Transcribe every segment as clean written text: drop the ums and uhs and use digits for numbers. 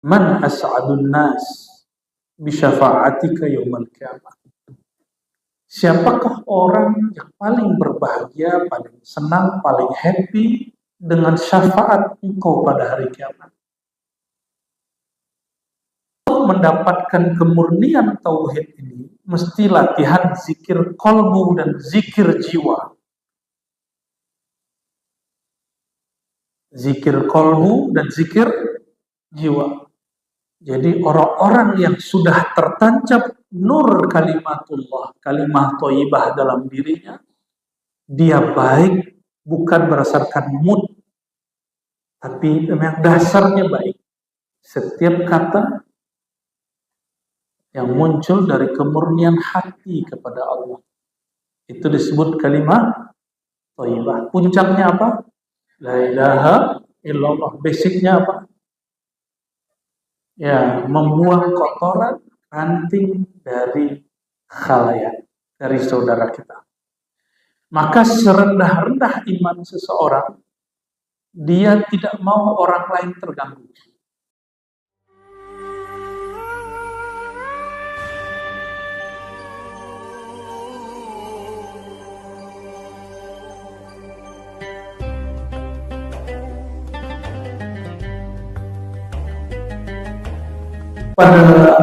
Man as'adun nas bisyafa'atika yaumal qiyamah. Siapakah orang yang paling berbahagia, paling senang, paling happy dengan syafaat engkau pada hari kiamat? Untuk mendapatkan kemurnian tauhid ini, mesti latihan zikir qalbu dan zikir jiwa. Zikir qalbu dan zikir jiwa. Jadi orang-orang yang sudah tertancap nur kalimatullah, kalimah thayyibah dalam dirinya, dia baik bukan berdasarkan mood, tapi memang dasarnya baik. Setiap kata yang muncul dari kemurnian hati kepada Allah, itu disebut kalimah thayyibah. Puncaknya apa? La ilaha illallah. Basicnya apa? Ya, membuang kotoran ranting dari khalayak, dari saudara kita. Maka serendah-rendah iman seseorang, dia tidak mau orang lain terganggu. Pada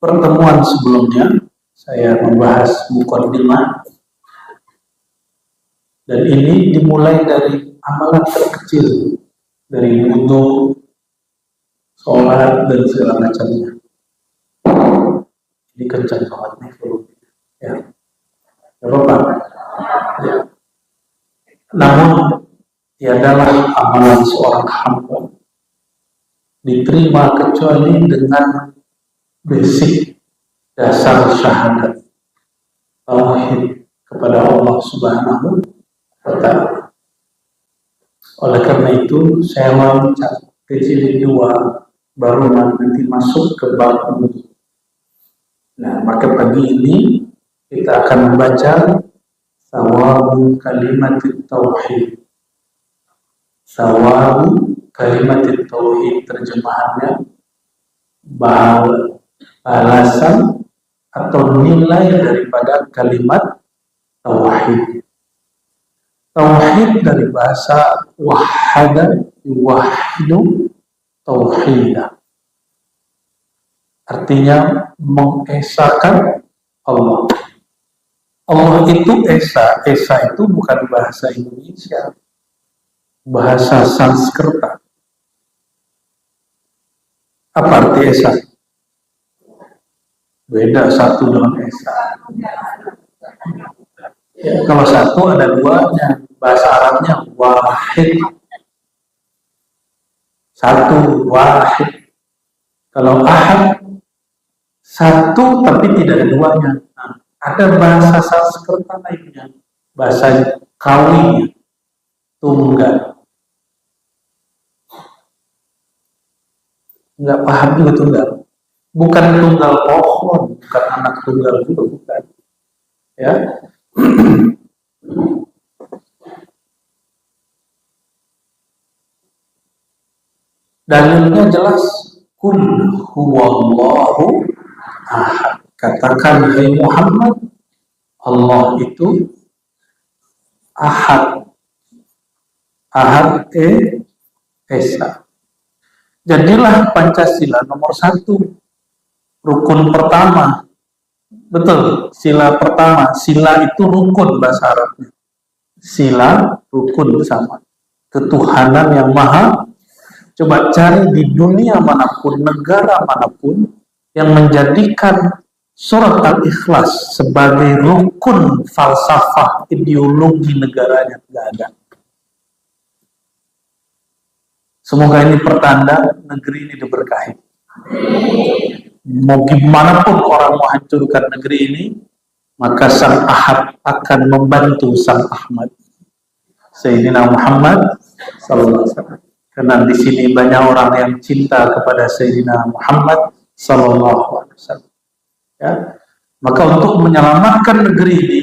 pertemuan sebelumnya, saya membahas muqaddimah, dan ini dimulai dari amalan terkecil, dari wudu, sholat, dan segala macamnya. Ini kencang sholatnya, ya, tidak apa-apa. Ya. Namun, tiadalah amalan seorang hamba diterima kecuali dengan basic dasar syahadat tauhid kepada Allah Subhanahu wa Ta'ala. Oleh karena itu saya mau kecil dua, baru nanti masuk ke bab ini. Nah, maka pagi ini kita akan membaca sawabu kalimat tauhid. Sawabu kalimat tauhid, terjemahannya balasan atau nilai daripada kalimat tauhid. Tauhid dari bahasa wahada, yuwahidu tauhidah, artinya mengesahkan Allah. Allah itu esa. Esa itu bukan bahasa Indonesia, bahasa Sanskerta. Apa arti esa? Beda satu dengan esa. Ya, kalau satu ada duanya, bahasa Arabnya wahid. Satu, wahid. Kalau ahad, satu tapi tidak ada duanya. Nah, ada bahasa Sanskerta lainnya, bahasa kawinya, tunggal. Nggak paham juga tunggal. Bukan tunggal pohon, bukan anak tunggal juga, bukan. Ya. Dalilnya jelas, kul huwallahu ahad. Katakan, hai Muhammad, Allah itu ahad. Ahad esa. Jadilah Pancasila nomor 1, rukun pertama. Betul, sila pertama. Sila itu rukun bahasa Arabnya. Sila, rukun sama. Ketuhanan yang maha. Coba cari di dunia manapun, negara manapun, yang menjadikan surat Al-Ikhlas sebagai rukun falsafah ideologi negaranya. Tidak ada. Semoga ini pertanda negeri ini diberkahi. Mau gimana pun orang mau hancurkan negeri ini, maka Sang Ahad akan membantu Sang Ahmad, Sayyidina Muhammad sallallahu alaihi wasallam. Karena di sini banyak orang yang cinta kepada Sayyidina Muhammad sallallahu alaihi wasallam. Ya. Maka untuk menyelamatkan negeri ini,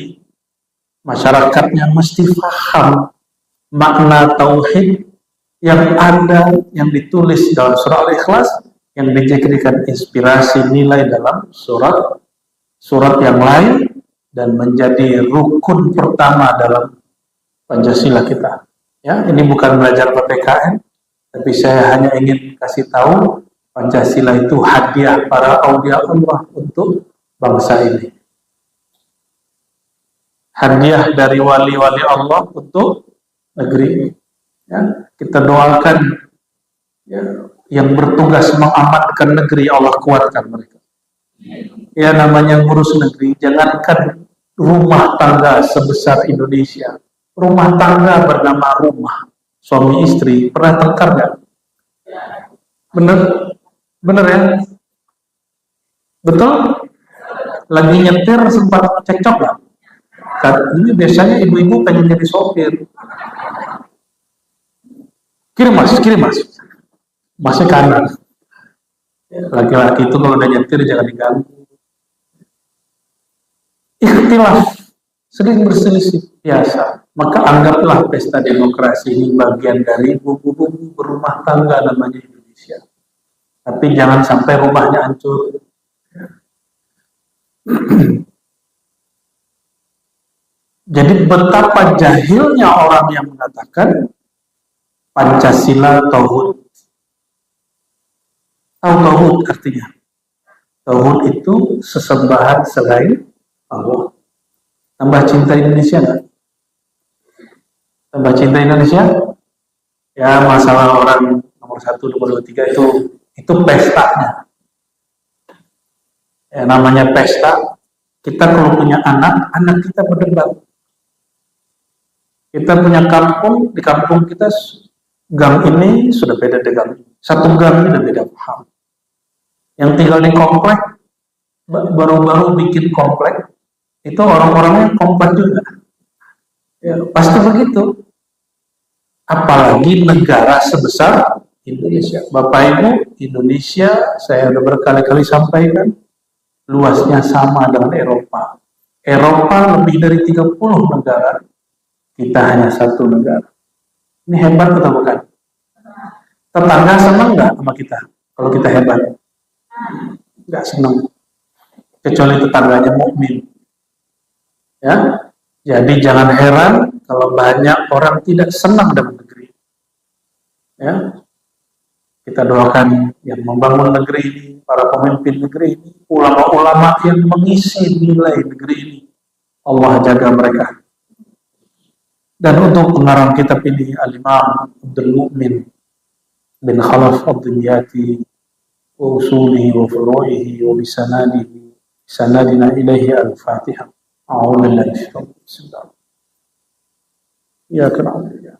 masyarakatnya mesti paham makna tauhid yang ada, yang ditulis dalam surah Al-Ikhlas, yang dijadikan inspirasi nilai dalam surat yang lain dan menjadi rukun pertama dalam Pancasila kita. Ya, ini bukan belajar PPKN, tapi saya hanya ingin kasih tahu Pancasila itu hadiah para aulia Allah untuk bangsa ini. Hadiah dari wali-wali Allah untuk negeri ini. Ya, kita doakan ya, yang bertugas mengamankan negeri, Allah kuatkan mereka. Ya, namanya ngurus negeri, jangankan rumah tangga sebesar Indonesia, rumah tangga bernama rumah, suami istri, pernah tengkar nggak? Bener ya? Betul? Lagi nyetir sempat cekcok nggak? Ini biasanya ibu-ibu pengen jadi sopir. Kiri mas. Masnya kanan. Laki-laki itu kalau udah nyetir jangan diganggu. Ikhtilaf, sering berselisih, biasa. Maka anggaplah pesta demokrasi ini bagian dari bumbu-bumbu berumah tangga namanya Indonesia. Tapi jangan sampai rumahnya hancur. Jadi betapa jahilnya orang yang mengatakan Pancasila tauhid. Tahu tauhid artinya? Tauhid itu sesembahan selain Allah. Tambah cinta Indonesia nggak? Tambah cinta Indonesia? Ya, masalah orang nomor 1, nomor 2, 3 itu pestanya. Ya, namanya pesta. Kita kalau punya anak kita berdebat. Kita punya kampung, di kampung kita gang ini sudah beda dengan satu gang ini sudah beda paham. Yang tinggal di komplek, baru-baru bikin komplek, itu orang-orangnya kompak juga. Ya, pasti begitu. Apalagi negara sebesar Indonesia. Bapak Ibu, Indonesia, saya sudah berkali-kali sampaikan, luasnya sama dengan Eropa. Eropa lebih dari 30 negara. Kita hanya satu negara. Ini hebat atau bukan? Tetangga senang nggak sama kita? Kalau kita hebat? Nggak senang. Kecuali tetangganya mukmin. Ya, jadi jangan heran kalau banyak orang tidak senang dengan negeri. Ya, kita doakan yang membangun negeri ini, para pemimpin negeri ini, ulama-ulama yang mengisi nilai negeri ini. Allah jaga mereka. Dan untuk pengarang kitab ini Al-Imam Abdul Mu'min bin Khalaf Ad-Dimyati wa usulihi wa furu'ihi wa bisanadihi sanadina ilaihi al-Fatihah. A'udzu billahi minasyaitonir rajim. Ya kana ya.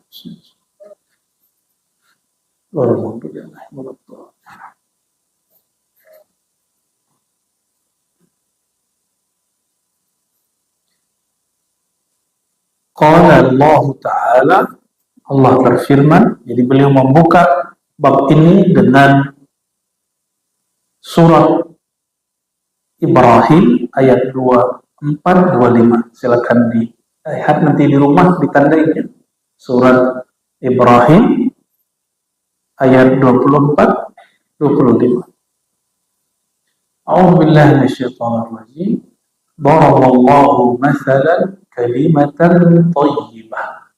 Qala Allah Ta'ala, Allah berfirman, jadi beliau membuka bab ini dengan surat Ibrahim ayat 24-25. Silakan dilihat nanti di rumah ditandainya. Surat Ibrahim ayat 24-25. A'udzu billahi minasyaitonir rajim. Daraballahu mathalan kalimatan thayyibah.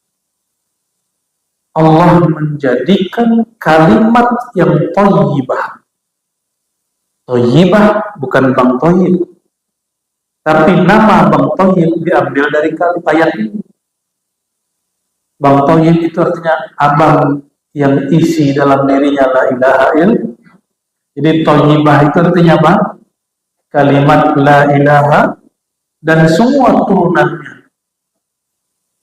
Allah menjadikan kalimat yang thayyibah. Thayyibah bukan Bang Thayyib. Tapi nama Bang Thayyib diambil dari ayat ini. Bang Thayyib itu artinya abang yang isi dalam dirinya la ilaha illallah. Jadi thayyibah itu artinya apa? Kalimat la ilaha dan semua turunannya.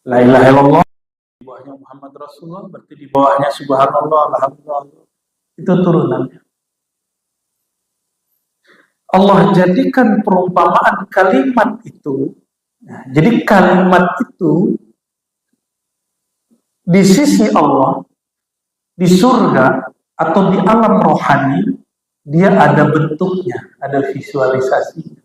La ilaha illallah, di bawahnya Muhammad Rasulullah, berarti di bawahnya subhanallah, alhamdulillah. Itu turunannya. Allah jadikan perumpamaan kalimat itu. Nah, jadi kalimat itu di sisi Allah, di surga atau di alam rohani, dia ada bentuknya, ada visualisasinya.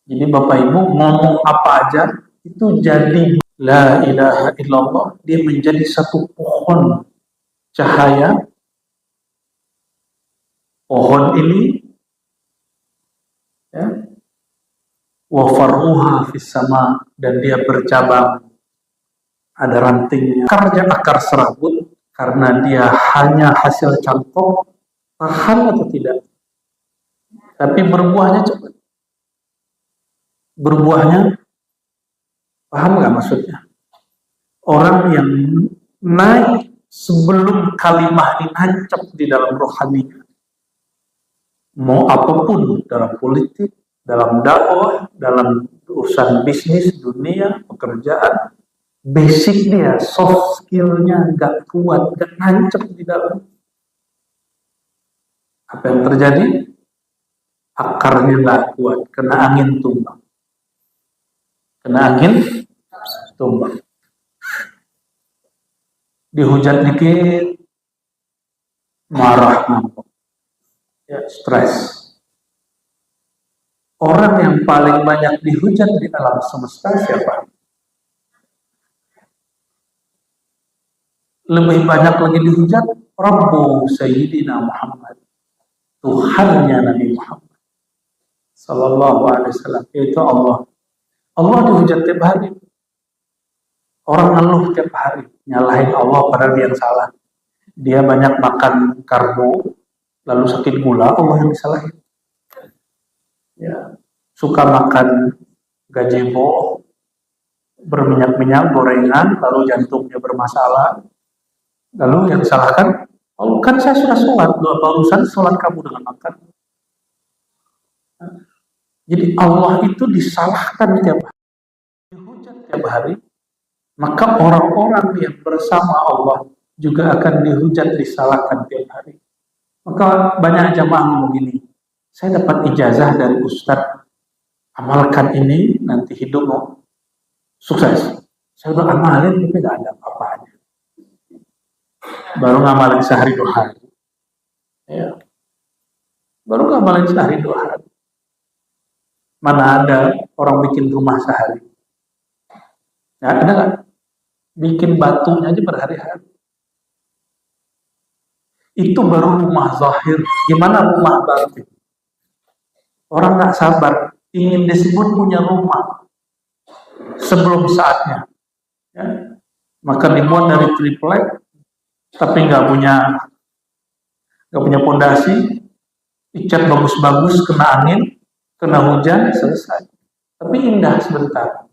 Jadi Bapak Ibu ngomong apa aja itu jadi la ilaha illallah, dia menjadi satu pohon cahaya ini ya, wa far'uha fis sama, dan dia bercabang, ada rantingnya. Akarnya akar serabut, karena dia hanya hasil cangkok, tahan atau tidak. Tapi berbuahnya cepat. Berbuahnya, paham nggak maksudnya? Orang yang naik sebelum kalimah ini nancap di dalam rohaninya. Mau apapun, dalam politik, dalam dakwah, dalam urusan bisnis, dunia, pekerjaan, basic dia, soft skill-nya nggak kuat, nggak nancap di dalam. Apa yang terjadi? Akarnya nggak kuat, kena angin tumbang. Kena angin tumbang. Dihujat dikit, marah, ngambek. Ya, stres. Orang yang paling banyak dihujat di alam semesta siapa? Lebih banyak lagi dihujat Rabbu Sayyidina Muhammad, Tuhannya Nabi Muhammad Sallallahu Alaihi Wasallam, yaitu Allah. Allah dihujat tiap hari. Orang ngeluh tiap hari, nyalahin Allah padahal dia yang salah. Dia banyak makan karbo, lalu sakit gula, Allah yang disalahin. Ya, suka makan gazebo, berminyak-minyak, gorengan, lalu jantungnya bermasalah, lalu yang disalahkan, oh kan saya sudah sholat, apa urusan sholat kamu dengan makan? Jadi Allah itu disalahkan tiap hari, dihujat tiap hari, maka orang-orang yang bersama Allah juga akan dihujat, disalahkan tiap hari. Maka banyak jamaah ngomong gini, saya dapat ijazah dari Ustadz, amalkan ini, nanti hidupmu sukses. Saya udah amalin, tapi gak ada apa-apanya. Baru ngamalin sehari 2 hari. Ya. Baru ngamalin sehari 2 hari. Mana ada orang bikin rumah sehari? Ya, ada nggak? Bikin batunya aja berhari-hari. Itu baru rumah zahir. Gimana rumah batin? Orang nggak sabar, ingin disebut punya rumah sebelum saatnya. Ya. Maka dibuat dari triplek, tapi nggak punya pondasi, dicat bagus-bagus, kena angin, kena hujan, selesai. Tapi indah sebentar.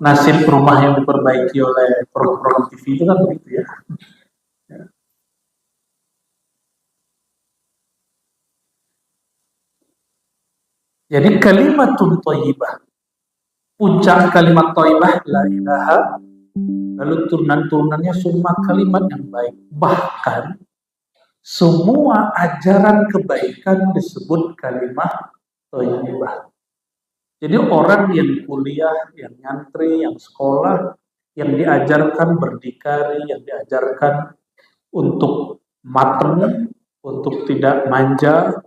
Nasib rumah yang diperbaiki oleh program TV itu kan begitu ya. Jadi kalimatun thayyibah, puncak kalimat thayyibah la ilaha, lalu turunan-turunannya semua kalimat yang baik. Bahkan semua ajaran kebaikan disebut kalimat thayyibah. Jadi orang yang kuliah, yang nyantri, yang sekolah, yang diajarkan berdikari, yang diajarkan untuk mateng, untuk tidak manja,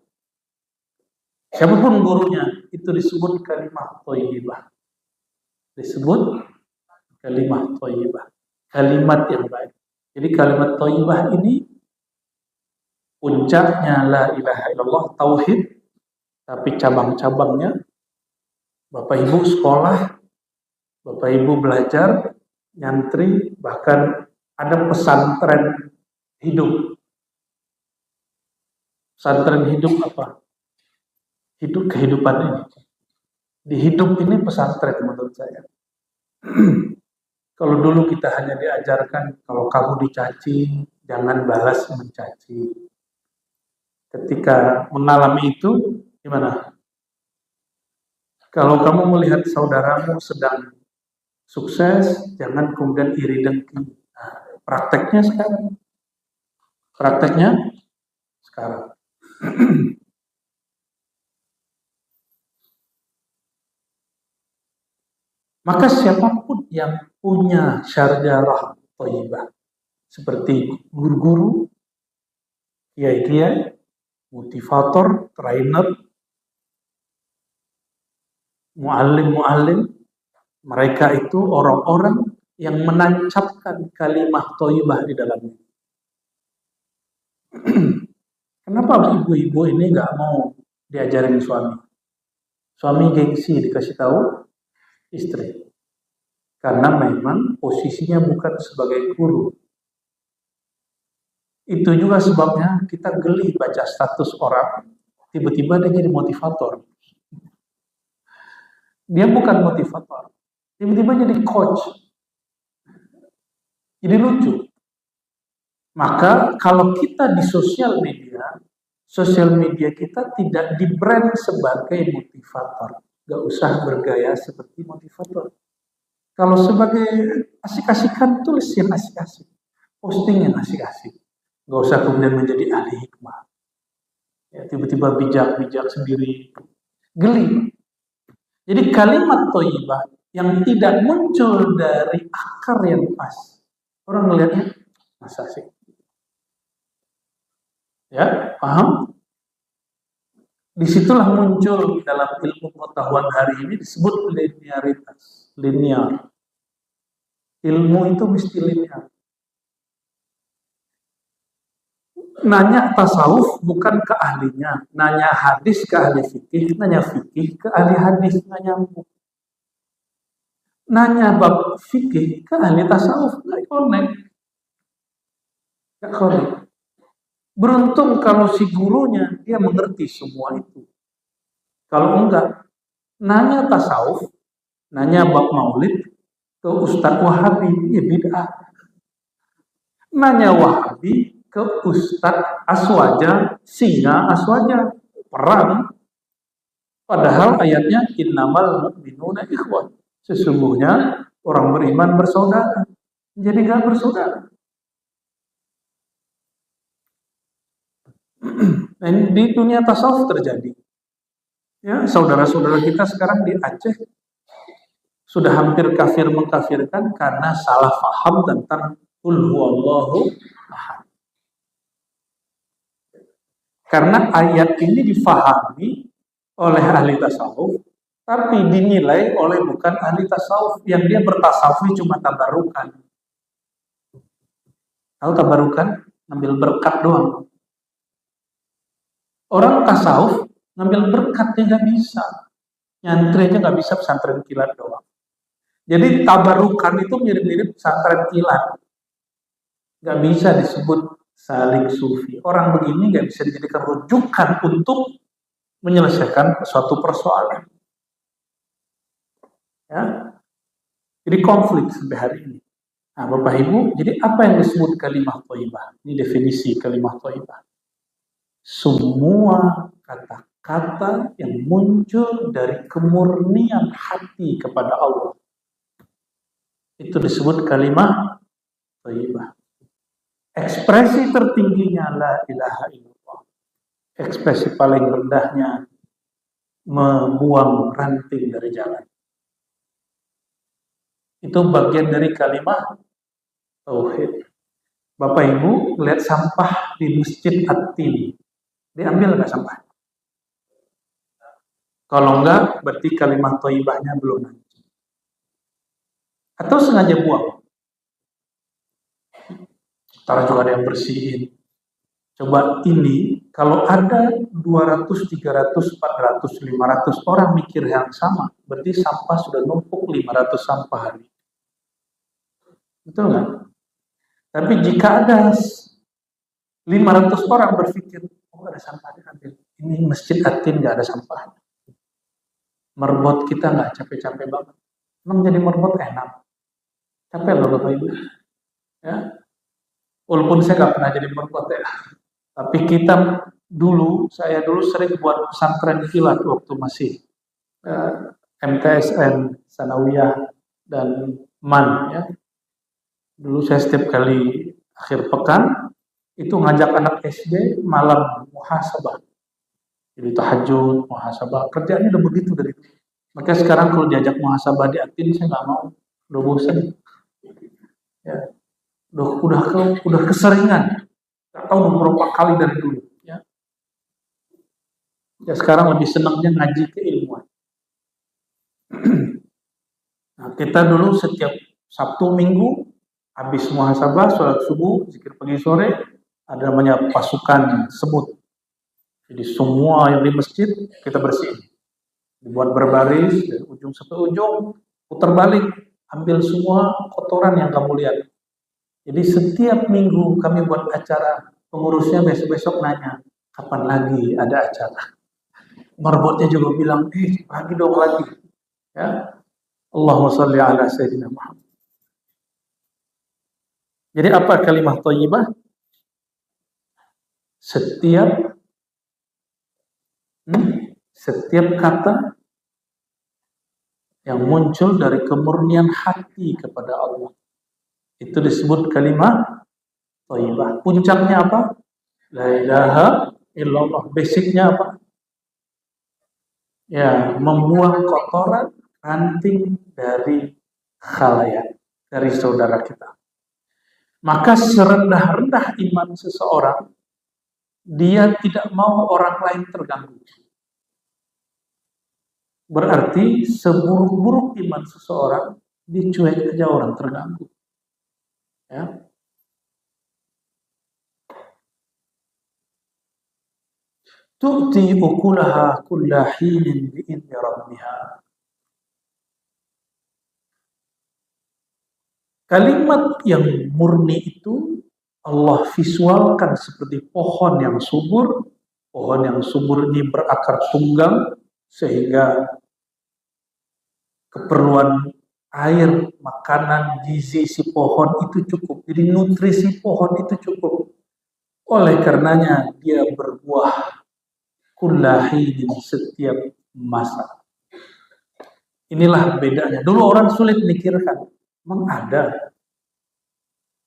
siapapun gurunya, itu disebut kalimat thayyibah. Disebut kalimat thayyibah, kalimat yang baik. Jadi kalimat thayyibah ini puncaknya la ilaha illallah, tauhid, tapi cabang-cabangnya Bapak Ibu sekolah, Bapak Ibu belajar, nyantri, bahkan ada pesantren hidup. Pesantren hidup apa? Hidup kehidupan ini. Di hidup ini pesantren menurut saya. Kalau dulu kita hanya diajarkan, kalau kamu dicaci, jangan balas mencaci. Ketika mengalami itu, gimana? Kalau kamu melihat saudaramu sedang sukses, jangan kemudian iri dengki. Nah, prakteknya sekarang. Maka siapapun yang punya syarjarah thayyibah, seperti guru-guru, kiai-kiai, motivator, trainer, muallim-muallim, mereka itu orang-orang yang menancapkan kalimat thayyibah di dalamnya. Kenapa ibu-ibu ini nggak mau diajarin suami? Suami gengsi dikasih tahu istri. Karena memang posisinya bukan sebagai guru. Itu juga sebabnya kita geli baca status orang, tiba-tiba dia jadi motivator. Dia bukan motivator, tiba-tiba jadi coach. Jadi lucu. Maka kalau kita di sosial media kita tidak di brand sebagai motivator. Gak usah bergaya seperti motivator. Kalau sebagai asik-asikan, tulis yang asik-asik. Posting yang asik-asik. Gak usah kemudian menjadi ahli hikmah. Ya, tiba-tiba bijak-bijak sendiri. Geli. Jadi kalimat thayyibah yang tidak muncul dari akar yang pas. Orang melihatnya, masa sih? Ya, paham? Disitulah muncul dalam ilmu pengetahuan hari ini disebut linearitas. Linear. Ilmu itu mesti linear. Nanya tasawuf bukan ke ahlinya, nanya hadis ke ahli fikih, nanya fikih ke ahli hadis, nanya bab fikih ke ahli tasawuf, nggak connect. Beruntung kalau si gurunya dia mengerti semua itu. Kalau enggak, nanya tasawuf, nanya bab maulid ke Ustadz Wahabi, ya bid'ah. Nanya Wahabi ke Ustadz Aswaja, singa Aswaja, perang. Padahal ayatnya innamal mu'minuna ikhwan. Sesungguhnya orang beriman bersaudara. Jadi gak bersaudara. Dan di dunia tasawuf terjadi. Ya, saudara-saudara kita sekarang di Aceh sudah hampir kafir mengkafirkan karena salah paham tentang qul huwallahu ahad. Karena ayat ini difahami oleh ahli tasawuf, tapi dinilai oleh bukan ahli tasawuf yang dia bertasawuf cuma tabarukan. Tahu tabarukan? Ngambil berkat doang. Orang tasawuf ngambil berkatnya nggak bisa, nyantri aja nggak bisa, pesantren kilat doang. Jadi tabarukan itu mirip-mirip pesantren kilat, nggak bisa disebut salik sufi. Orang begini nggak bisa dijadikan rujukan untuk menyelesaikan suatu persoalan. Ya, jadi konflik sampai hari ini. Nah, Bapak Ibu, jadi apa yang disebut kalimah thayyibah? Ini definisi kalimah thayyibah. Semua kata-kata yang muncul dari kemurnian hati kepada Allah. Itu disebut kalimah thayyibah. Ekspresi tertingginya la ilaha illallah. Ekspresi paling rendahnya membuang ranting dari jalan. Itu bagian dari kalimah tauhid. Bapak Ibu lihat sampah di Masjid At-Tin. Diambil nggak sampah? Kalau enggak, berarti kalimat thayyibahnya belum nanti. Atau sengaja buang. Ntar juga ada yang bersihin. Coba ini, kalau ada 200, 300, 400, 500 orang mikir yang sama, berarti sampah sudah numpuk 500 sampah hari. Betul nggak? Tapi jika ada 500 orang berpikir, oh ada sampah diambil. Ini Masjid At-Tin nggak ada sampah. Merbot kita nggak capek-capek banget. Emang jadi merbot enak. Capek loh Bapak Ibu. Ya. Walaupun saya nggak pernah jadi merbot ya. Tapi saya dulu sering buat pesantren kilat waktu masih MTSN, Sanawiyah, dan MAN. Ya. Dulu saya setiap kali akhir pekan, itu ngajak anak SD malam muhasabah. Jadi tahajud, muhasabah, kerjaannya udah begitu dari itu. Makanya sekarang kalau diajak muhasabah di At-Tin, saya nggak mau, udah bosan. Ya, udah keseringan, nggak tahu beberapa kali dari dulu. Ya, sekarang lebih senangnya ngaji keilmuan. Nah, kita dulu setiap Sabtu Minggu habis muhasabah, sholat subuh, zikir pagi sore, ada namanya pasukan semut. Jadi semua yang di masjid kita bersihin. Dibuat berbaris dari ujung sampai ujung, putar balik, ambil semua kotoran yang kamu lihat. Jadi setiap minggu kami buat acara, pengurusnya besok-besok nanya, kapan lagi ada acara? Marbotnya juga bilang, lagi dong lagi. Ya, Allahumma sholli ala sayyidina Muhammad. Jadi apa kalimat thayyibah? Setiap kata yang muncul dari kemurnian hati kepada Allah, itu disebut kalimat thayyibah. Puncaknya apa? La ilaha illallah. Basicnya apa? Ya, membuang kotoran ranting dari khalayak, dari saudara kita. Maka serendah-rendah iman seseorang, dia tidak mau orang lain terganggu. Berarti seburuk-buruk iman seseorang, dicuek aja orang terganggu. Ya. Tu'ti ukulaha kulla hinin bi'idni rabbiha. Kalimat yang murni itu Allah visualkan seperti pohon yang subur. Pohon yang subur ini berakar tunggang sehingga keperluan air, makanan, gizi si pohon itu cukup. Jadi nutrisi pohon itu cukup. Oleh karenanya dia berbuah kullahi di setiap masa. Inilah bedanya. Dulu orang sulit mikirkan, memang ada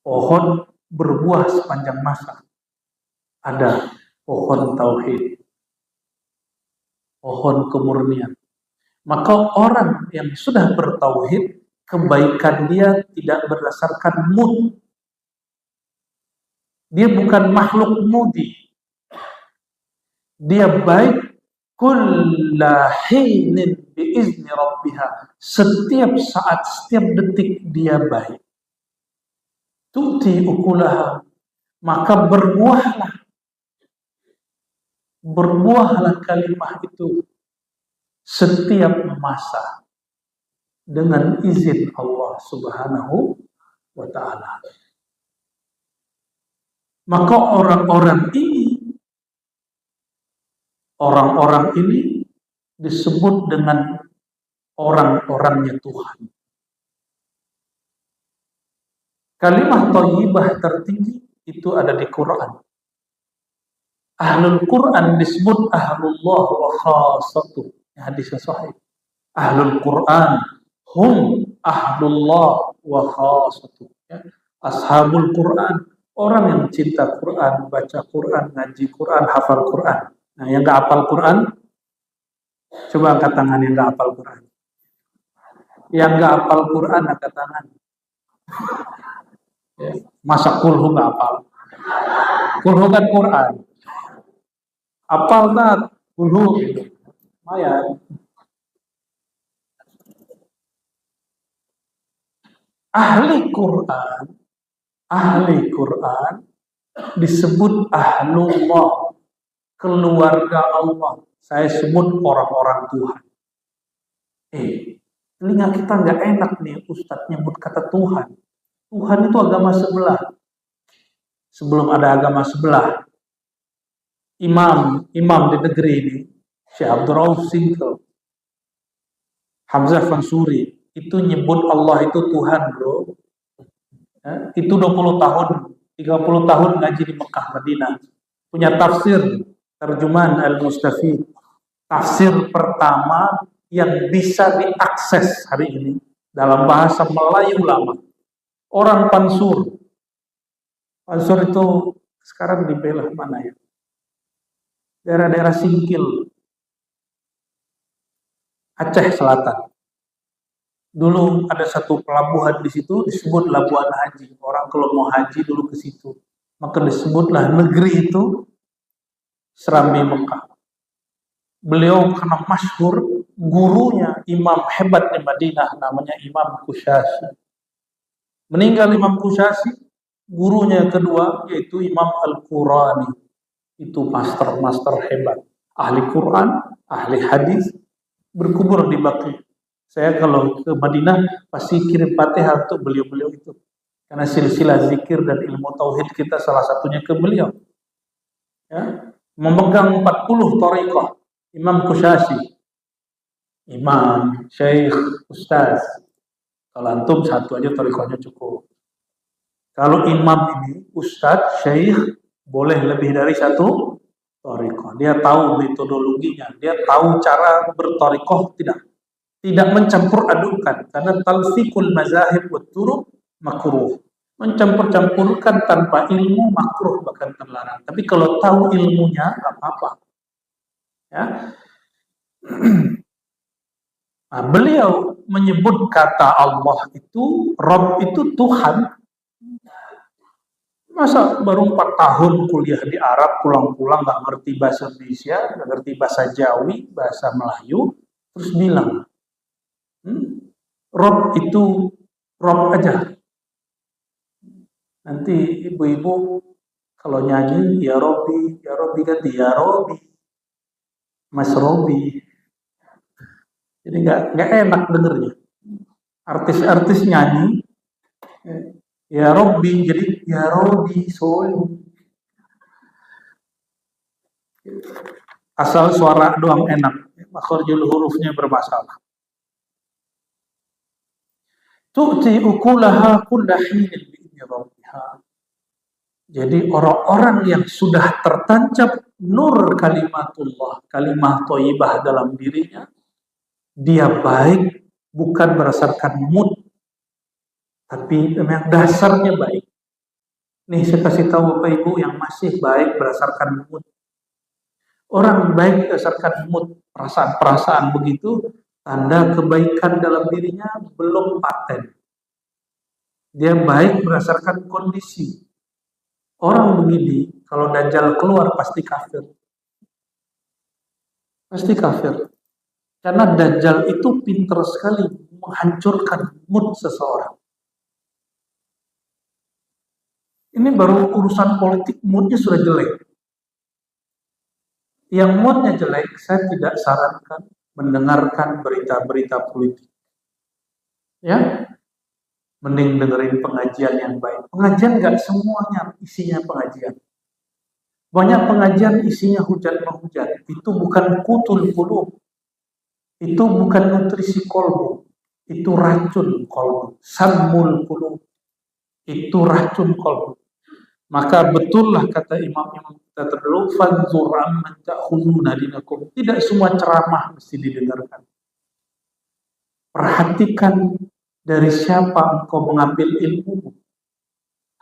pohon berbuah sepanjang masa. Ada pohon tauhid, pohon kemurnian. Maka orang yang sudah bertauhid, kebaikan dia tidak berdasarkan mood. Dia bukan makhluk mudi. Dia baik kullahinin biizni rabbiha. Setiap saat, setiap detik dia baik. Tu'ti ukulaha. Maka berbuahlah kalimah itu setiap masa dengan izin Allah Subhanahu wa ta'ala. Maka orang-orang ini disebut dengan orang-orangnya Tuhan. Kalimat thayyibah tertinggi itu ada di Quran. Ahlul Quran disebut ahlullah wa khassatuh. Hadis sahih. Ahlul Quran hum ahlullah wa khassatuh. Ya. Ashabul Quran, orang yang cinta Quran, baca Quran, ngaji Quran, hafal Quran. Nah, yang enggak hafal Quran, coba angkat tangan yang enggak hafal Quran. Yang enggak hafal Quran angkat tangan. Ya. Masa kulhu enggak hafal? Kulhu kan Quran. Hafal tak? Kulhu. Lumayan. Ahli Quran disebut ahlullah, keluarga Allah. Saya sebut orang-orang Tuhan. Telinga kita nggak enak nih Ustadz nyebut kata Tuhan. Tuhan itu agama sebelah. Sebelum ada agama sebelah, imam di negeri ini, Syekh Abdul Rauf Singkel, Hamzah Fansuri, itu nyebut Allah itu Tuhan, bro. Ya, itu 20 tahun, 30 tahun ngaji di Mekah, Madinah. Punya tafsir, terjemahan Al-Mustafid. Tafsir pertama yang bisa diakses hari ini dalam bahasa Melayu lama. Orang Pansur. Pansur itu sekarang di belah mana ya? Daerah-daerah Singkil, Aceh Selatan. Dulu ada satu pelabuhan di situ disebut Labuan Haji. Orang kalau mau haji dulu ke situ. Maka disebutlah negeri itu Serambi Mekah. Beliau karena masyhur, gurunya imam hebat di Madinah namanya Imam Kusyasi. Meninggal Imam Kusyasi, gurunya kedua yaitu Imam Al-Qurani. Itu master-master hebat, ahli Quran, ahli hadis, berkubur di Baqi. Saya kalau ke Madinah pasti kirim Fatihah untuk beliau-beliau itu. Karena silsilah zikir dan ilmu tauhid kita salah satunya ke beliau. Ya, memegang 40 thariqah, Imam Kushashi, Imam, Syekh, Ustaz. Kalau antum satu aja thariqahnya cukup. Kalau imam ini, Ustaz, Syekh, boleh lebih dari satu thariqah. Dia tahu metodologinya, dia tahu cara berthariqah, tidak mencampur adukan, karena talfiqul mazahib wa turuq makruh. Mencampur-campurkan tanpa ilmu makruh, bahkan terlarang. Tapi kalau tahu ilmunya enggak apa-apa. Ya. Nah, beliau menyebut kata Allah itu, Rabb itu Tuhan. Masa baru 4 tahun kuliah di Arab, pulang-pulang nggak ngerti bahasa Indonesia, nggak ngerti bahasa Jawi, bahasa Melayu, terus bilang, Rob itu Rob aja. Nanti ibu-ibu kalau nyanyi, ya Robi ganti ya Robi, Mas Robi. Jadi nggak enak dengernya. Artis-artis nyanyi, ya Robi, jadi ya Robi Solo. Asal suara doang enak, makhrajul hurufnya bermasalah. Tu'ti ukulaha kulla hinin bi'idni rabbiha. Jadi orang-orang yang sudah tertancap nur kalimatullah, kalimah thayyibah dalam dirinya, dia baik bukan berdasarkan mood, tapi memang dasarnya baik. Nih saya kasih tahu Bapak Ibu yang masih baik berdasarkan mood. Orang baik berdasarkan mood, perasaan-perasaan begitu, tanda kebaikan dalam dirinya belum paten. Dia baik berdasarkan kondisi. Orang begini, kalau Dajjal keluar pasti kafir. Pasti kafir. Karena Dajjal itu pintar sekali menghancurkan mood seseorang. Ini baru urusan politik, moodnya sudah jelek. Yang moodnya jelek, saya tidak sarankan mendengarkan berita-berita politik. Ya, mending dengerin pengajian yang baik. Pengajian nggak semuanya isinya pengajian. Banyak pengajian isinya hujan-menghujat. Itu bukan kutul qulub. Itu bukan nutrisi kolbu. Itu racun kolbu. Sammul qulub. Itu racun kolbu. Maka betullah kata imam-imam kita terdahulu, fanzur amman ta'khuduna dinakum. Tidak semua ceramah mesti didengarkan. Perhatikan dari siapa engkau mengambil ilmu.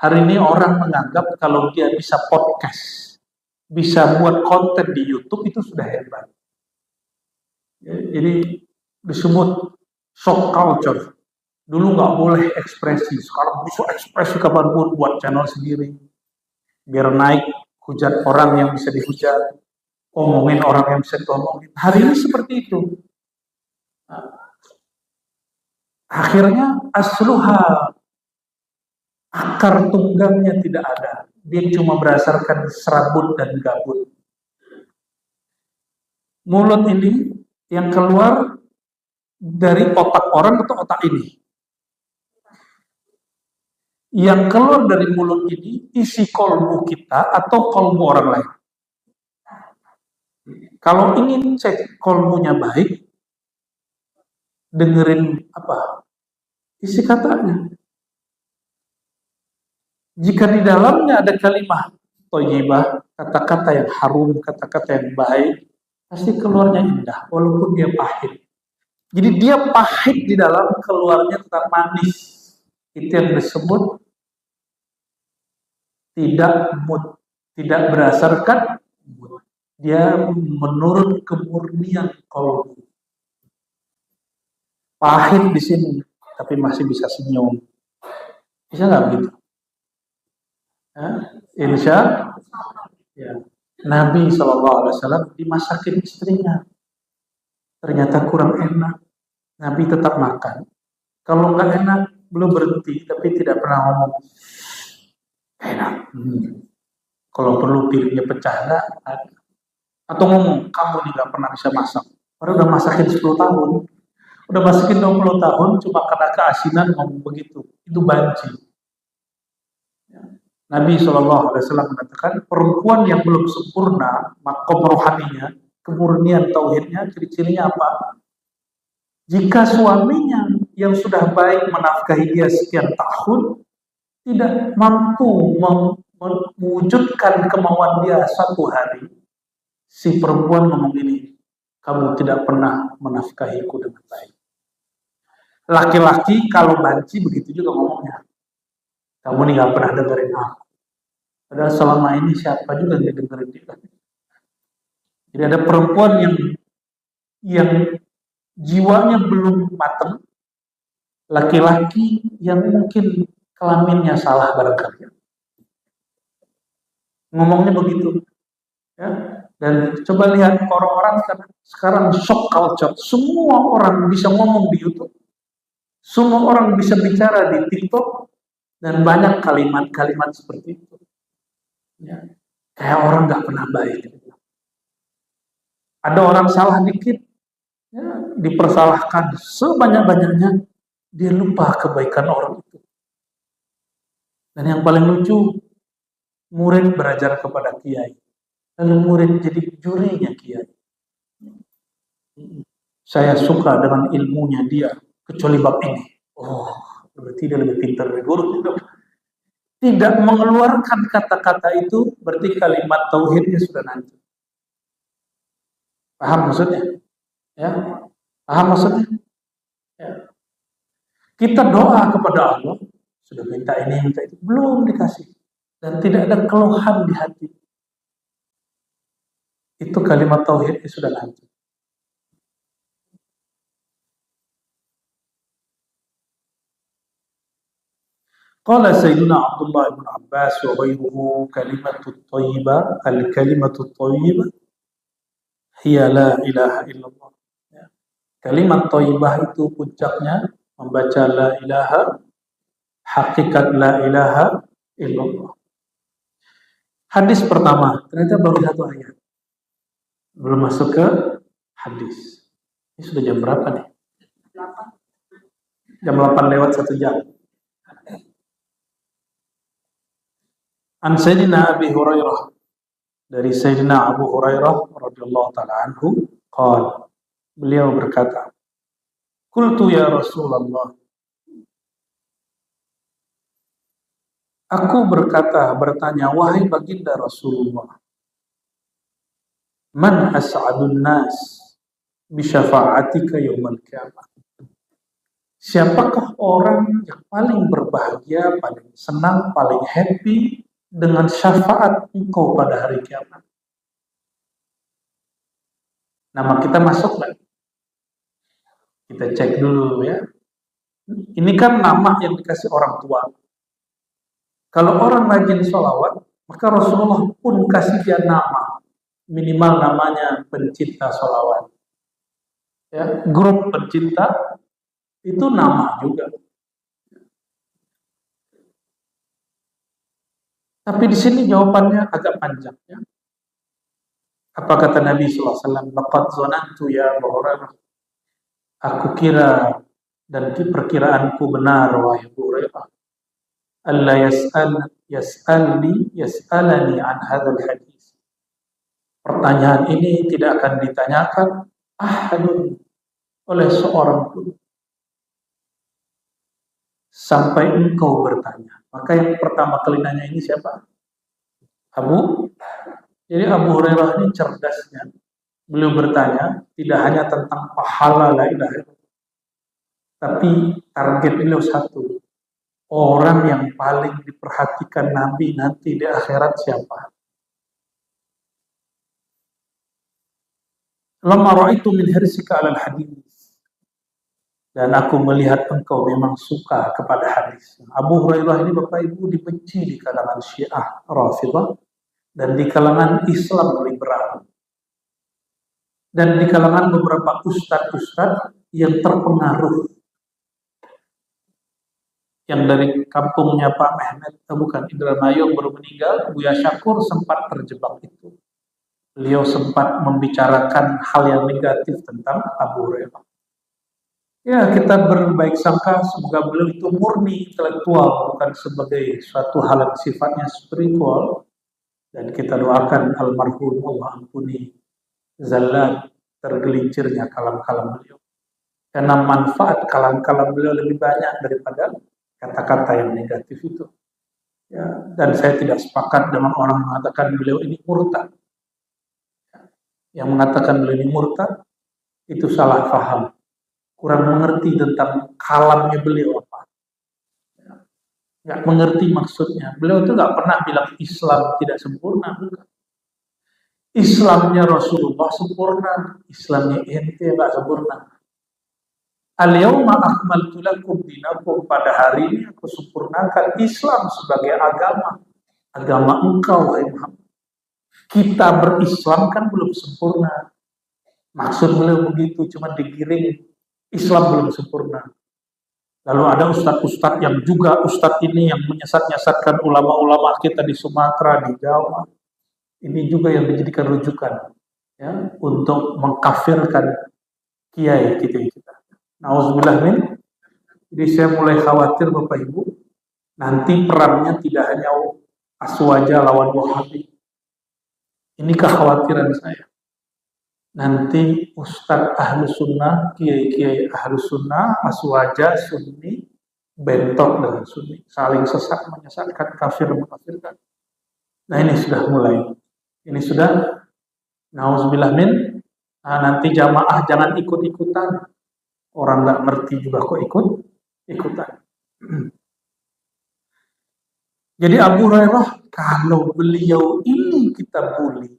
Hari ini orang menganggap kalau dia bisa podcast, bisa buat konten di YouTube itu sudah hebat. Jadi disebut shock culture. Dulu nggak boleh ekspresi, sekarang bisa ekspresi kapanpun, buat channel sendiri. Biar naik, hujat orang yang bisa dihujat, omongin orang yang bisa diomongin. Hari ini seperti itu. Akhirnya asluha, akar tunggangnya tidak ada. Dia cuma berdasarkan serabut dan gabut. Mulut ini yang keluar dari otak orang atau otak ini? Yang keluar dari mulut ini isi kolbu kita atau kolbu orang lain? Kalau ingin cek kolbunya baik, dengerin apa? Isi katanya. Jika di dalamnya ada kalimat thayyibah, kata-kata yang harum, kata-kata yang baik, pasti keluarnya indah, walaupun dia pahit. Jadi dia pahit di dalam, keluarnya tetap manis. Itu yang disebut tidak mood, tidak berdasarkan mood. Dia menurut kemurnian kolbu. Pahit di sini, tapi masih bisa senyum. Bisa nggak begitu? Insya ya. Nabi SAW dimasakin istrinya. Ternyata kurang enak. Nabi tetap makan. Kalau nggak enak, belum berhenti, tapi tidak pernah ngomong enak. Kalau perlu piringnya pecah enggak ada. Atau ngomong, kamu nih gak pernah bisa masak. Padahal udah masakin 10 tahun. Udah masakin 20 tahun, cuma karena keasinan ngomong begitu. Itu banci. Nabi SAW mengatakan, perempuan yang belum sempurna, makom rohaninya, kemurnian tauhidnya, ciri-cirinya apa? Jika suaminya yang sudah baik menafkahi dia sekian tahun, tidak mampu mewujudkan kemauan dia satu hari, si perempuan ngomong ini, kamu tidak pernah menafkahiku dengan baik. Laki-laki kalau banci begitu juga ngomongnya. Kamu nih gak pernah dengerin aku. Padahal selama ini siapa juga yang dengerin dia. Jadi ada perempuan yang jiwanya belum matang, laki-laki yang mungkin kelaminnya salah barangkali. Ngomongnya begitu. Ya. Dan coba lihat orang-orang sekarang shock culture. Semua orang bisa ngomong di YouTube. Semua orang bisa bicara di TikTok. Dan banyak kalimat-kalimat seperti itu. Ya. Kayak orang gak pernah baik. Ada orang salah dikit, ya, dipersalahkan sebanyak-banyaknya, dia lupa kebaikan orang itu. Dan yang paling lucu, murid belajar kepada kiai. Lalu murid jadi jurinya kiai. Saya suka dengan ilmunya dia, kecuali bab ini. Oh, berarti dia lebih pintar dari guru. Tidak mengeluarkan kata-kata itu, berarti kalimat tauhidnya sudah nanti. Paham maksudnya? Ya, paham maksudnya? Ya. Kita doa kepada Allah, sudah minta ini, minta itu, belum dikasih. Dan tidak ada keluhan di hati. Itu kalimat tauhidnya sudah hancur. Qala Sayyidina Abdullah bin Abbas wa ghayruhu kalimatut thayyibah, al-kalimatut thayyibah hiya la ilaha illallah. Kalimat thayyibah itu puncaknya membaca la ilaha, hakikat la ilaha illallah. Hadis pertama, ternyata baru satu ayat. Belum masuk ke hadis. Ini sudah jam berapa nih? 8. Jam 8 lewat 1 jam. An Sayyidina Abi Hurairah, dari Sayyidina Abu Hurairah radhiyallahu ta'ala anhu, qala, beliau berkata, qultu ya Rasulullah, aku bertanya, wahai baginda Rasulullah, man as'adun nas bi syafa'atika yaumil qiyamah. Siapakah orang yang paling berbahagia, paling senang, paling happy dengan syafaat engkau pada hari kiamat? Nama kita masuk nggak? Kita cek dulu ya. Ini kan nama yang dikasih orang tua. Kalau orang rajin sholawat, maka Rasulullah pun kasih dia nama. Minimal namanya pencinta sholawat. Ya, grup pencinta itu nama juga. Tapi di sini jawabannya agak panjang. Ya. Apa kata Nabi SAW? Laqad zonantu ya Abu Hurairah. Aku kira dan perkiraanku benar, wahai Abu Hurairah. Allah yas'alani an hadzal hadis. Pertanyaan ini tidak akan ditanyakan ahadun oleh seorang pun sampai engkau bertanya. Maka yang pertama kali nanya ini siapa? Jadi Abu Hurairah ini cerdasnya. Beliau bertanya tidak hanya tentang pahala la ilaha illallah, tapi target beliau satu. Orang yang paling diperhatikan Nabi nanti di akhirat siapa? Lamma ra'aitu min hirsika 'alal hadis. Dan aku melihat engkau memang suka kepada hadis. Abu Hurairah ini Bapak Ibu dibenci di kalangan Syiah Rafidhah dan di kalangan Islam liberal. Dan di kalangan beberapa ustadz-ustadz yang terpengaruh yang dari kampungnya Pak Mehmet, bukan Indramayu baru meninggal, Buya Syakur sempat terjebak itu. Beliau sempat membicarakan hal yang negatif tentang Abu Hurairah. Ya, kita berbaik sangka semoga beliau itu murni intelektual, bukan sebagai suatu hal yang sifatnya spiritual. Dan kita doakan almarhum Allah ampuni zallat tergelincirnya kalam-kalam beliau. Karena manfaat kalam-kalam beliau lebih banyak daripada kata-kata yang negatif itu. Ya, dan saya tidak sepakat dengan orang mengatakan beliau ini murtad. Yang mengatakan beliau ini murtad itu salah paham. Kurang mengerti tentang kalamnya beliau apa. Nggak mengerti maksudnya. Beliau itu nggak pernah bilang Islam tidak sempurna. Islamnya Rasulullah sempurna. Islamnya ente nggak sempurna. Al-yawma akmaltu lakum dinakum, pada hari ini aku sempurnakan Islam sebagai agama. Agama engkau, wahai Muhammad. Kita berislam kan belum sempurna. Maksud beliau begitu, cuma digiring. Islam belum sempurna. Lalu ada ustadz-ustadz yang juga ustadz ini yang menyesat-nyesatkan ulama-ulama kita di Sumatera, di Jawa. Ini juga yang dijadikan rujukan ya, untuk mengkafirkan kiai kita. Nauzubillah min. Jadi saya mulai khawatir Bapak Ibu, nanti perangnya tidak hanya Aswaja lawan Wahabi. Ini kekhawatiran saya. Nanti Ustadz Ahlu Sunnah, kiai-kiai Ahlu Sunnah, Aswaja, Sunni, bentok dengan Sunni, saling sesat, menyesatkan, kafir, mengkafirkan. Nah ini sudah mulai. Ini sudah, nauzubillah min. Nah, nanti jamaah jangan ikut-ikutan. Orang nggak ngerti juga kok ikut-ikutan. Jadi Abu Hurairah, kalau beliau ini kita bully,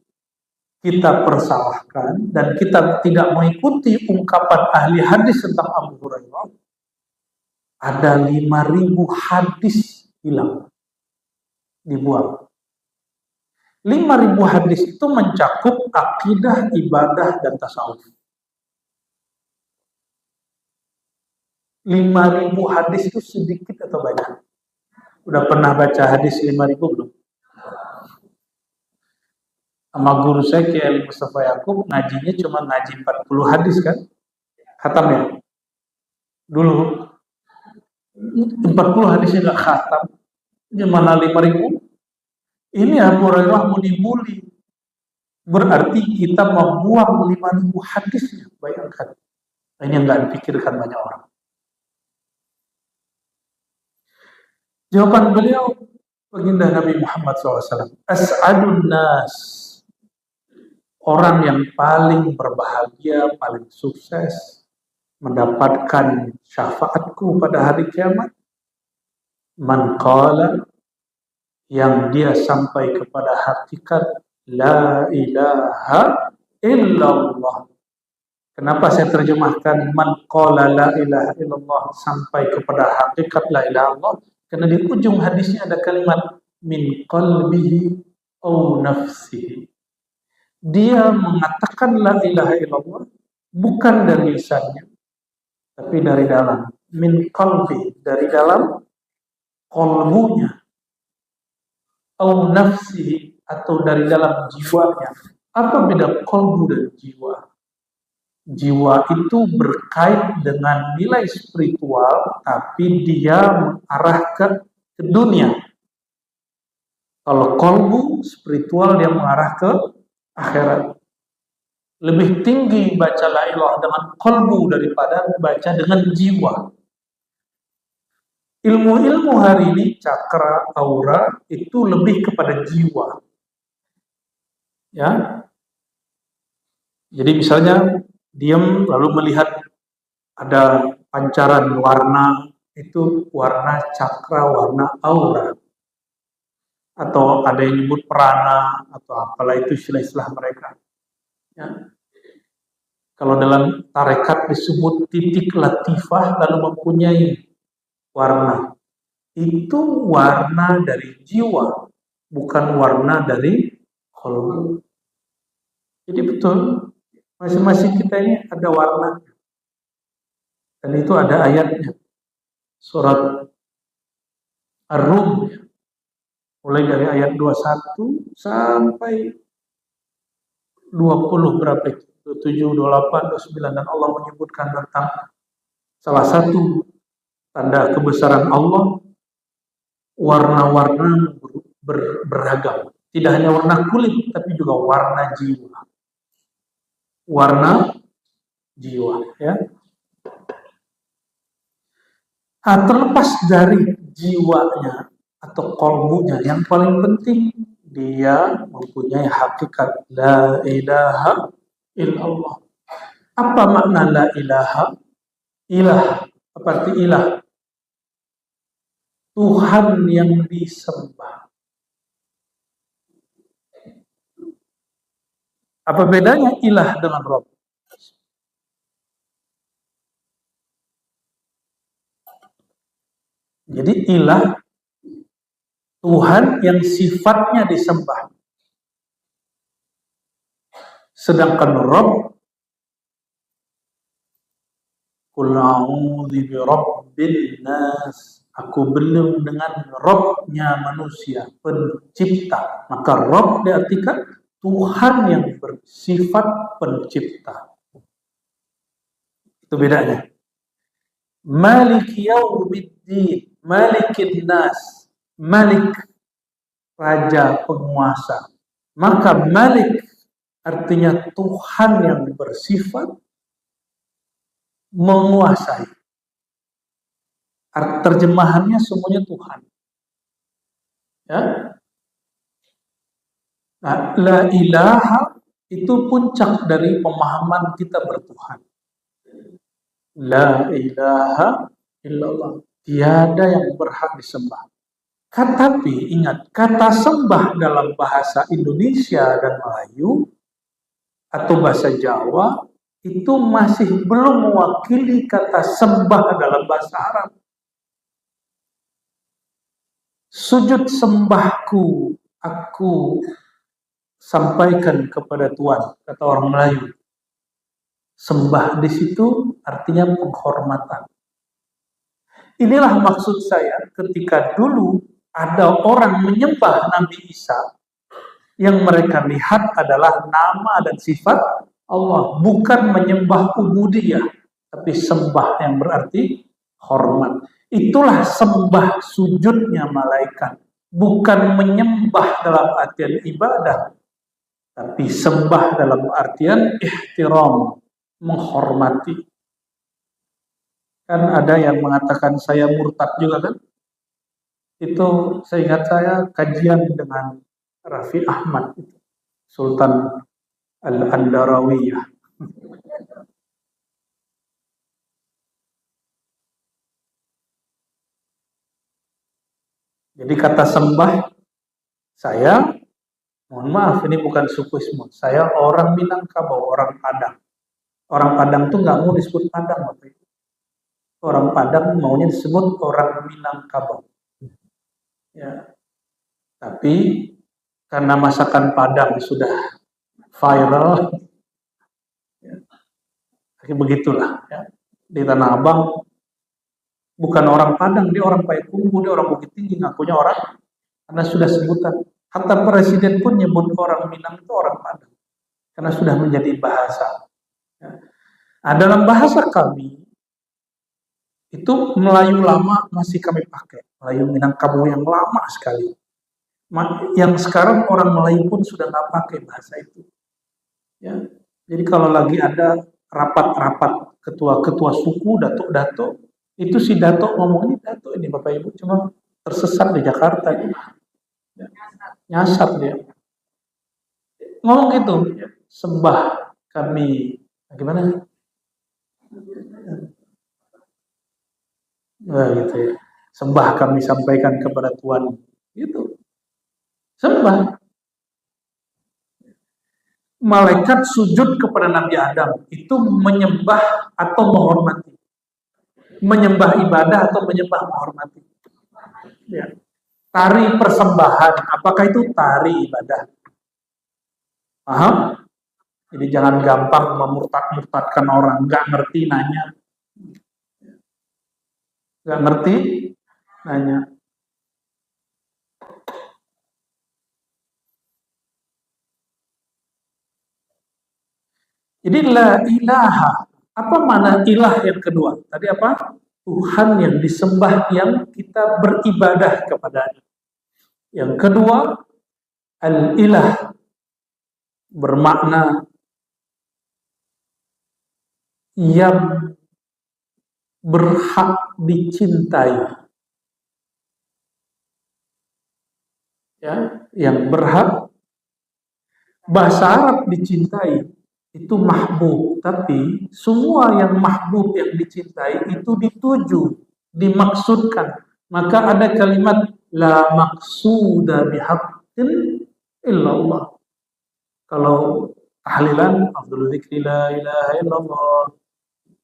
kita persalahkan, dan kita tidak mengikuti ungkapan ahli hadis tentang Abu Hurairah, ada 5.000 hadis hilang, dibuang. 5.000 hadis itu mencakup akidah, ibadah, dan tasawuf. 5.000 hadis itu sedikit atau banyak? Udah pernah baca hadis 5.000 belum? Sama guru saya Kiai Mustafa Yakub ngajinya cuma ngaji 40 hadis kan? Khatam ya? Dulu 40 hadisnya nggak khatam. Gimana 5.000? Ini Abu Hurairah mau dibully. Berarti kita membuang 5.000 hadisnya. Bayangkan. Ini yang nggak dipikirkan banyak orang. Jawaban beliau, baginda Nabi Muhammad SAW. As'adun nas. Orang yang paling berbahagia, paling sukses, mendapatkan syafaatku pada hari kiamat, man qala, yang dia sampai kepada hakikat la ilaha illallah. Kenapa saya terjemahkan man qala la ilaha illallah, sampai kepada hakikat la ilaha illallah? Karena di ujung hadisnya ada kalimat min qalbihi au nafsihi. Dia mengatakan la ilaha illallah bukan dari lisannya, tapi dari dalam. Min qalbi, dari dalam qalbunya. Au nafsihi, atau dari dalam jiwanya. Apa beda qalbu dan jiwa? Jiwa itu berkait dengan nilai spiritual, tapi dia mengarah ke dunia. Kalau qalbu spiritual, dia mengarah ke akhirat. Lebih tinggi baca la ilaha dengan qalbu daripada baca dengan jiwa. Ilmu-ilmu hari ini, cakra, aura, itu lebih kepada jiwa. Ya. Jadi misalnya diam lalu melihat ada pancaran warna, itu warna cakra, warna aura. Atau ada yang nyebut prana, atau apalah itu istilah-istilah mereka. Ya. Kalau dalam tarekat disebut titik latifah, lalu mempunyai warna. Itu warna dari jiwa, bukan warna dari qalbu. Jadi betul, masing-masing kita ini ada warna. Dan itu ada ayatnya. Surat Ar-Rum, mulai dari ayat 21 sampai 20 berapa itu? 27, 28, 29, dan Allah menyebutkan tentang salah satu tanda kebesaran Allah, warna-warna beragam. Tidak hanya warna kulit, tapi juga warna jiwa. Warna jiwa, ya. Terlepas dari jiwanya atau kolbunya, yang paling penting dia mempunyai hakikat la ilaha illallah. Apa makna la ilaha? Ilah, apa arti ilah? Tuhan yang disembah. Apa bedanya ilah dengan Rabb? Jadi ilah, Tuhan yang sifatnya disembah. Sedangkan Rabb, Qul a'udzu bi rabbin nas. Aku berlindung dengan Rabb-nya manusia, pencipta. Maka Rabb diartikan Tuhan yang bersifat pencipta. Itu bedanya. Malik yaumiddin, malikin nas. Malik, raja, penguasa. Maka Malik artinya Tuhan yang bersifat menguasai. Terjemahannya semuanya Tuhan. Ya. Nah, la ilaha itu puncak dari pemahaman kita bertuhan. La ilaha illallah. Tiada yang berhak disembah. Tapi ingat, kata sembah dalam bahasa Indonesia dan Melayu atau bahasa Jawa itu masih belum mewakili kata sembah dalam bahasa Arab. Sujud sembahku, aku sampaikan kepada Tuhan, kata orang Melayu. Sembah di situ artinya penghormatan. Inilah maksud saya ketika dulu ada orang menyembah Nabi Isa, yang mereka lihat adalah nama dan sifat Allah, bukan menyembah ubudiyah, tapi sembah yang berarti hormat. Itulah sembah sujudnya malaikat, bukan menyembah dalam artian ibadah, tapi sembah dalam artian ihtiram, menghormati. Kan ada yang mengatakan saya murtad juga kan? Itu seingat saya kajian dengan Raffi Ahmad, Sultan Al-Andarawiyah. Jadi kata sembah, saya, mohon maaf ini bukan sukuisme, saya orang Minangkabau, orang Padang. Orang Padang tuh nggak mau disebut Padang, Bapak Ibu. Orang Padang maunya disebut orang Minangkabau. Ya. Tapi karena masakan Padang sudah viral, ya, begitulah. Ya. Di Tanah Abang bukan orang Padang, dia orang Payakumbuh, dia orang Bukit Tinggi, ngakunya orang, karena sudah sebutan. Hatta presiden pun nyebut orang Minang itu orang Padang, karena sudah menjadi bahasa. Ya. Nah, dalam bahasa kami, itu Melayu lama masih kami pakai, Melayu Minangkabau yang lama sekali. Yang sekarang orang Melayu pun sudah nggak pakai bahasa itu. Ya. Jadi kalau lagi ada rapat-rapat ketua-ketua suku, datuk-datuk, itu si datuk ngomong, ini datuk ini Bapak Ibu cuma tersesat di Jakarta gitu. Ya. Nyasar dia. Ngomong gitu, sembah kami, gimana? Nah, gitu ya. Sembah kami sampaikan kepada Tuhan. Gitu. Sembah. Malaikat sujud kepada Nabi Adam itu menyembah atau menghormati. Menyembah ibadah atau menyembah menghormati. Ya. Tari persembahan, apakah itu tari ibadah? Paham? Jadi jangan gampang memurtad-murtadkan orang, nggak ngerti nanya. Nggak ngerti nanya. Jadi la ilaha. Apa mana ilah yang kedua? Tadi apa? Tuhan yang disembah, yang kita beribadah kepadanya. Yang kedua, al-ilah, bermakna yang berhak dicintai. Ya, yang berhak. Bahasa Arab dicintai itu mahbub, tapi semua yang mahbub, yang dicintai itu dituju, dimaksudkan. Maka ada kalimat la maqsuda bihaqqin illallah. Kalau tahlilan afdhalu dzikri la ilaha illallah,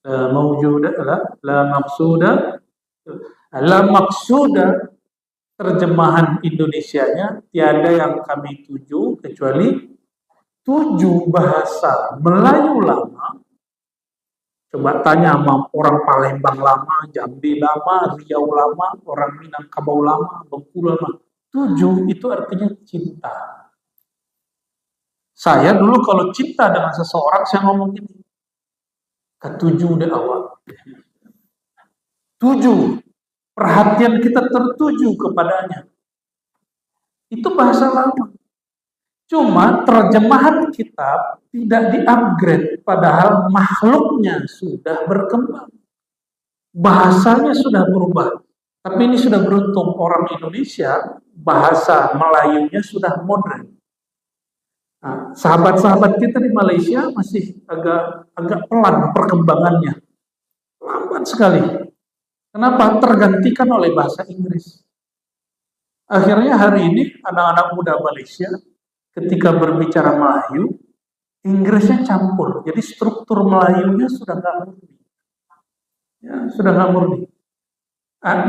la mawjuda la maqsuda. La maqsuda terjemahan Indonesianya tiada yang kami tuju kecuali 7 bahasa Melayu lama. Coba tanya sama orang Palembang lama, Jambi lama, Riau lama, orang Minangkabau lama, Bengkulu lama. 7 itu artinya cinta. Saya dulu kalau cinta dengan seseorang, saya ngomong gini, ketujuh dari awal. 7, perhatian kita tertuju kepadanya. Itu bahasa lama. Cuma terjemahan kitab tidak di-upgrade, padahal makhluknya sudah berkembang. Bahasanya sudah berubah. Tapi ini sudah beruntung orang Indonesia, bahasa Melayunya sudah modern. Nah, sahabat-sahabat kita di Malaysia masih agak pelan perkembangannya. Lambat sekali. Kenapa? Tergantikan oleh bahasa Inggris. Akhirnya hari ini anak-anak muda Malaysia ketika berbicara Melayu, Inggrisnya campur. Jadi struktur Melayunya sudah nggak murni. Ya, sudah nggak murni.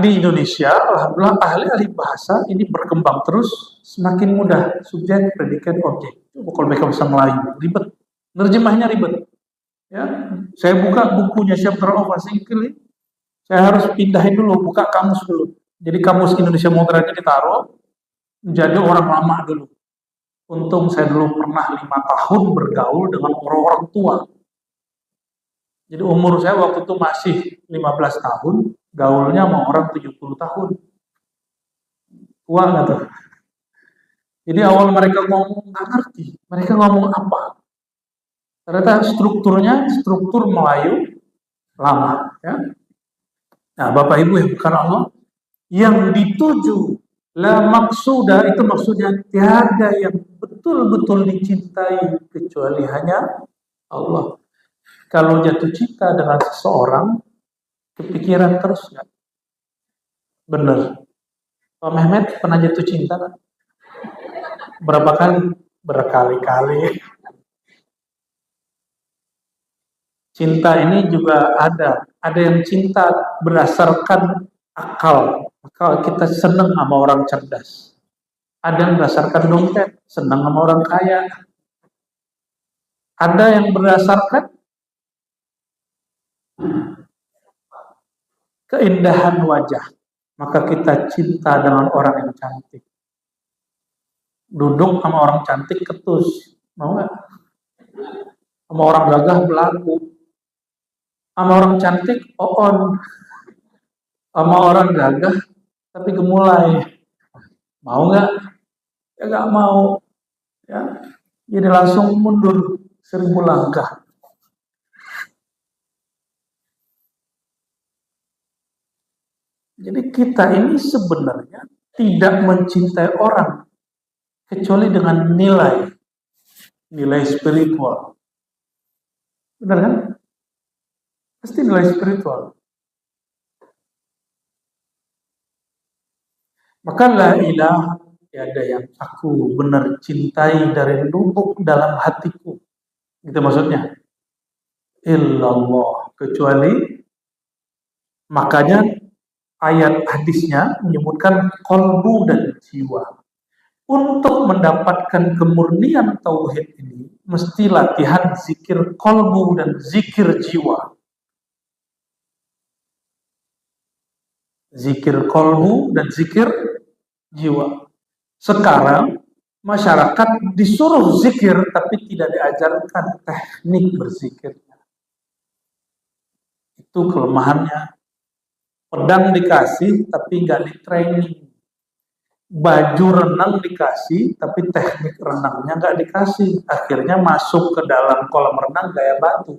Di Indonesia, alhamdulillah ahli-ahli bahasa ini berkembang terus, semakin mudah. Subjek, predikat, objek. Kalau mereka bisa Melayu, ribet. Nerjemahnya ribet. Ya, saya buka bukunya Chapter of Singkili, saya harus pindahin dulu, buka kamus dulu. Jadi kamus Indonesia modernnya ditaruh, menjadi orang lama dulu. Untung saya dulu pernah 5 tahun bergaul dengan orang-orang tua. Jadi umur saya waktu itu masih 15 tahun, gaulnya sama orang 70 tahun. Tua nggak tuh? Jadi awal mereka ngomong nggak ngerti, mereka ngomong apa? Ternyata strukturnya struktur Melayu lama. Ya. Nah, Bapak Ibu yang bukan Allah, yang dituju la maksuda itu maksudnya tiada yang betul-betul dicintai kecuali hanya Allah. Kalau jatuh cinta dengan seseorang, kepikiran terus nggak? Bener. Pak Mehmet pernah jatuh cinta nggak? Berapa kali? Berkali-kali. Cinta ini juga ada yang cinta berdasarkan akal. Akal kita senang sama orang cerdas. Ada yang berdasarkan dompet, senang sama orang kaya. Ada yang berdasarkan keindahan wajah. Maka kita cinta dengan orang yang cantik. Duduk sama orang cantik ketus, mau nggak? Sama orang gagah belagu. Sama orang cantik on. Sama orang gagah tapi gemulai. Mau nggak? Ya nggak mau. Ya. Jadi langsung mundur 1000 langkah. Jadi kita ini sebenarnya tidak mencintai orang kecuali dengan nilai spiritual. Benar kan? Pasti nilai spiritual. Maka la ilaha, tiada yang aku benar cintai dari lubuk dalam hatiku. Gitu maksudnya. Illallah, kecuali, makanya ayat hadisnya menyebutkan kolbu dan jiwa. Untuk mendapatkan kemurnian tauhid ini, mesti latihan zikir kolbu dan zikir jiwa. Zikir kolbu dan zikir jiwa. Sekarang masyarakat disuruh zikir tapi tidak diajarkan teknik berzikirnya. Itu kelemahannya. Pedang dikasih tapi nggak di training. Baju renang dikasih tapi teknik renangnya nggak dikasih. Akhirnya masuk ke dalam kolam renang gaya batu.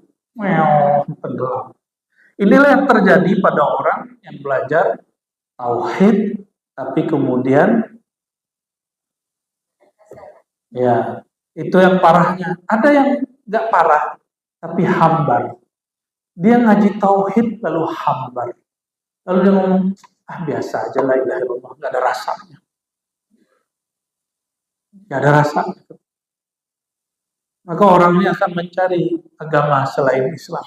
Tenggelam. Inilah yang terjadi pada orang yang belajar tauhid tapi kemudian ya itu yang parahnya. Ada yang nggak parah tapi hambar. Dia ngaji tauhid lalu hambar. Lalu dia ngomong, biasa aja la ilaha illallah, nggak ada rasanya. Nggak ada rasanya. Maka orang ini akan mencari agama selain Islam.